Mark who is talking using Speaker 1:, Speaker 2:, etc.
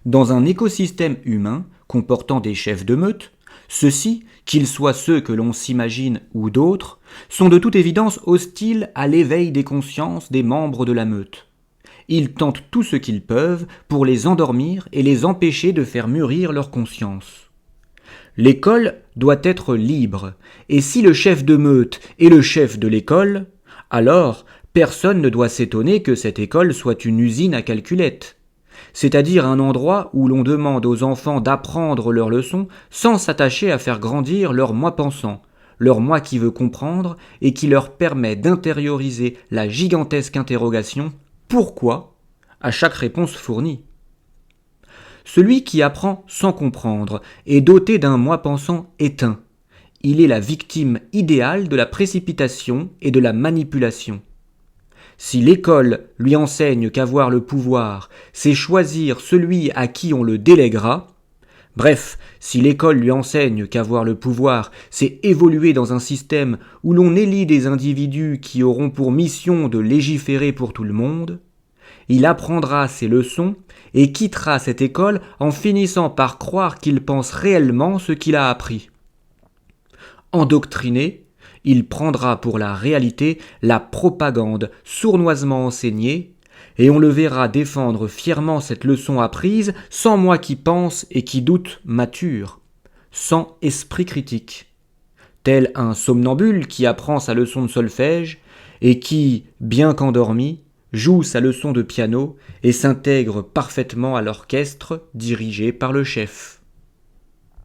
Speaker 1: Dans un écosystème humain comportant des chefs de meute, ceux-ci, qu'ils soient ceux que l'on s'imagine ou d'autres, sont de toute évidence hostiles à l'éveil des consciences des membres de la meute. Ils tentent tout ce qu'ils peuvent pour les endormir et les empêcher de faire mûrir leur conscience. L'école doit être libre, et si le chef de meute est le chef de l'école, alors personne ne doit s'étonner que cette école soit une usine à calculettes, c'est-à-dire un endroit où l'on demande aux enfants d'apprendre leurs leçons sans s'attacher à faire grandir leur moi pensant, leur moi qui veut comprendre et qui leur permet d'intérioriser la gigantesque interrogation « Pourquoi ?», à chaque réponse fournie. Celui qui apprend sans comprendre est doté d'un moi pensant éteint. Il est la victime idéale de la précipitation et de la manipulation. Si l'école lui enseigne qu'avoir le pouvoir, c'est choisir celui à qui on le délèguera, bref, si l'école lui enseigne qu'avoir le pouvoir, c'est évoluer dans un système où l'on élit des individus qui auront pour mission de légiférer pour tout le monde, il apprendra ses leçons et quittera cette école en finissant par croire qu'il pense réellement ce qu'il a appris. Endoctriné, il prendra pour la réalité la propagande sournoisement enseignée, et on le verra défendre fièrement cette leçon apprise sans moi qui pense et qui doute mature, sans esprit critique, tel un somnambule qui apprend sa leçon de solfège et qui, bien qu'endormi, joue sa leçon de piano et s'intègre parfaitement à l'orchestre dirigé par le chef.